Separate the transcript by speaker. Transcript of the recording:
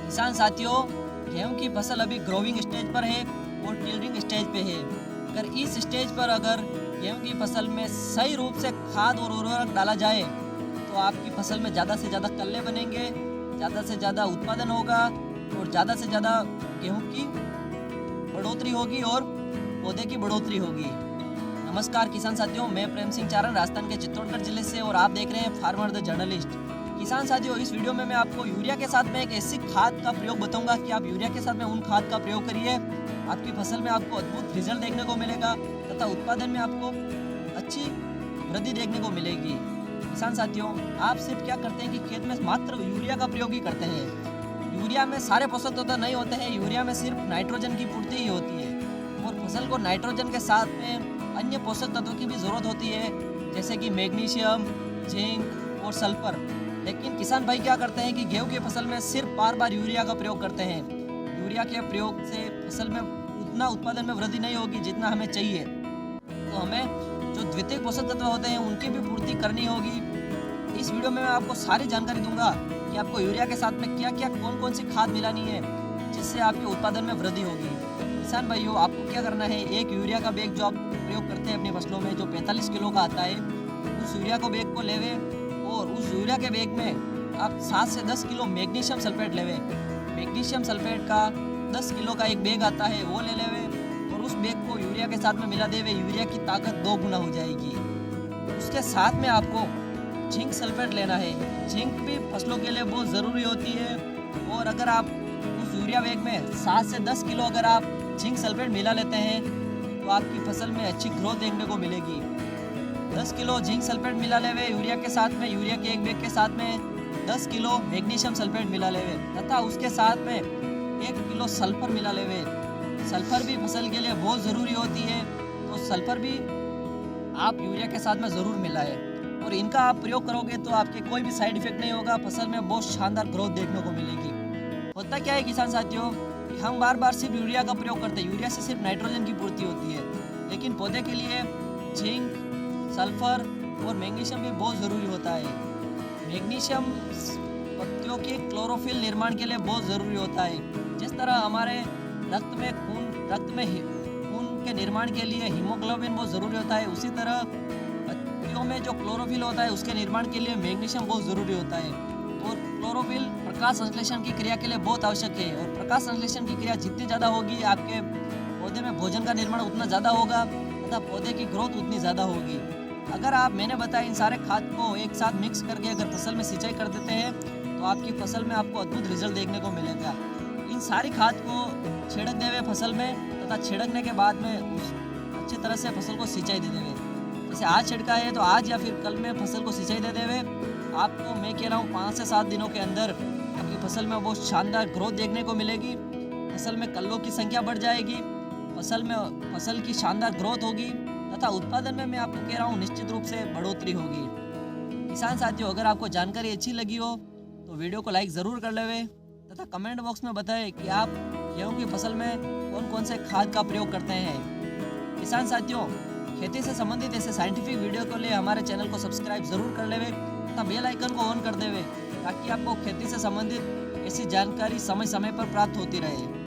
Speaker 1: किसान साथियों, गेहूं की फसल अभी ग्रोविंग स्टेज पर है और टिलरिंग स्टेज पे है। अगर इस स्टेज पर गेहूं की फसल में सही रूप से खाद और उर्वरक डाला जाए तो आपकी फसल में ज़्यादा से ज़्यादा कल्ले बनेंगे, ज़्यादा से ज़्यादा उत्पादन होगा और ज़्यादा से ज़्यादा गेहूं की बढ़ोतरी होगी और पौधे की बढ़ोतरी होगी। नमस्कार किसान साथियों, मैं प्रेम सिंह चारण राजस्थान के चित्तौड़गढ़ जिले से और आप देख रहे हैं फार्मर द जर्नलिस्ट। किसान साथियों, इस वीडियो में मैं आपको यूरिया के साथ में एक ऐसी खाद का प्रयोग बताऊंगा कि आप यूरिया के साथ में उन खाद का प्रयोग करिए, आपकी फसल में आपको अद्भुत रिजल्ट देखने को मिलेगा तथा उत्पादन में आपको अच्छी वृद्धि देखने को मिलेगी। किसान साथियों, आप सिर्फ क्या करते हैं कि खेत में मात्र यूरिया का प्रयोग ही करते हैं। यूरिया में सारे पोषक तत्व नहीं होते हैं, यूरिया में सिर्फ नाइट्रोजन की पूर्ति ही होती है और फसल को नाइट्रोजन के साथ में अन्य पोषक तत्वों की भी जरूरत होती है, जैसे कि मैग्नीशियम, जिंक और सल्फर। लेकिन किसान भाई क्या करते हैं कि गेहूं की फसल में सिर्फ बार बार यूरिया का प्रयोग करते हैं। यूरिया के प्रयोग से फसल में उतना उत्पादन में वृद्धि नहीं होगी जितना हमें चाहिए, तो हमें जो द्वितीयक पोषक तत्व होते हैं उनकी भी पूर्ति करनी होगी। इस वीडियो में मैं आपको सारी जानकारी दूंगा कि आपको यूरिया के साथ में क्या क्या कौन कौन सी खाद मिलानी है जिससे आपके उत्पादन में वृद्धि होगी। किसान भाइयों, आपको क्या करना है, एक यूरिया का बैग जो आप प्रयोग करते हैं अपनी फसलों में जो 45 किलो का आता है, उस यूरिया को बैग को लेवे और उस यूरिया के बैग में आप 7 से 10 किलो मैग्नीशियम सल्फेट लेवे। मैग्नीशियम सल्फेट का 10 किलो का एक बैग आता है, वो ले लेवे और उस बैग को यूरिया के साथ में मिला देवे। यूरिया की ताकत 2 गुना हो जाएगी। उसके साथ में आपको जिंक सल्फेट लेना है। जिंक भी फसलों के लिए बहुत ज़रूरी होती है और अगर आप उस यूरिया बैग में 7 से 10 किलो अगर आप जिंक सल्फेट मिला लेते हैं तो आपकी फसल में अच्छी ग्रोथ देखने को मिलेगी। 10 किलो जिंक सल्फेट मिला लेवे यूरिया के साथ में, यूरिया के एक बैग के साथ में 10 किलो मैग्नीशियम सल्फेट मिला लेवे तथा उसके साथ में 1 किलो सल्फर मिला लेवे। सल्फर भी फसल के लिए बहुत ज़रूरी होती है, तो सल्फर भी आप यूरिया के साथ में ज़रूर मिलाएं और इनका आप प्रयोग करोगे तो आपके कोई भी साइड इफेक्ट नहीं होगा, फसल में बहुत शानदार ग्रोथ देखने को मिलेगी। होता क्या है किसान साथियों, हम बार बार सिर्फ यूरिया का प्रयोग करते हैं। यूरिया से सिर्फ नाइट्रोजन की पूर्ति होती है, लेकिन पौधे के लिए जिंक, सल्फर और मैग्नीशियम भी बहुत ज़रूरी होता है। मैग्नीशियम पत्तियों के क्लोरोफिल निर्माण के लिए बहुत ज़रूरी होता है। जिस तरह हमारे रक्त में खून के निर्माण के लिए हीमोग्लोबिन बहुत ज़रूरी होता है, उसी तरह पत्तियों में जो क्लोरोफिल होता है उसके निर्माण के लिए मैग्नीशियम बहुत ज़रूरी होता है। और क्लोरोफिल प्रकाश संश्लेषण की क्रिया के लिए बहुत आवश्यक है और प्रकाश संश्लेषण की क्रिया जितनी ज़्यादा होगी आपके पौधे में भोजन का निर्माण उतना ज़्यादा होगा तथा पौधे की ग्रोथ उतनी ज़्यादा होगी। अगर आप मैंने बताया इन सारे खाद को एक साथ मिक्स करके अगर फसल में सिंचाई कर देते हैं तो आपकी फसल में आपको अद्भुत रिजल्ट देखने को मिलेगा। इन सारी खाद को छिड़क देवे फसल में तथा छिड़कने के बाद में अच्छी तरह से फसल को सिंचाई दे देवे। जैसे आज छिड़का है तो आज या फिर कल में फसल को सिंचाई दे देवे। आपको मैं कह रहा हूँ 5 से 7 दिनों के अंदर आपकी फसल में बहुत शानदार ग्रोथ देखने को मिलेगी। फसल में कल्लों की संख्या बढ़ जाएगी, फसल की शानदार ग्रोथ होगी तथा उत्पादन में मैं आपको कह रहा हूँ निश्चित रूप से बढ़ोतरी होगी। किसान साथियों, अगर आपको जानकारी अच्छी लगी हो तो वीडियो को लाइक ज़रूर कर लेवे तथा कमेंट बॉक्स में बताएं कि आप गेहूं की फसल में कौन कौन से खाद का प्रयोग करते हैं। किसान साथियों, खेती से संबंधित ऐसे साइंटिफिक वीडियो के लिए हमारे चैनल को सब्सक्राइब ज़रूर कर लेवे तथा बेल आइकन को ऑन कर देवे ताकि आपको खेती से संबंधित ऐसी जानकारी समय समय पर प्राप्त होती रहे।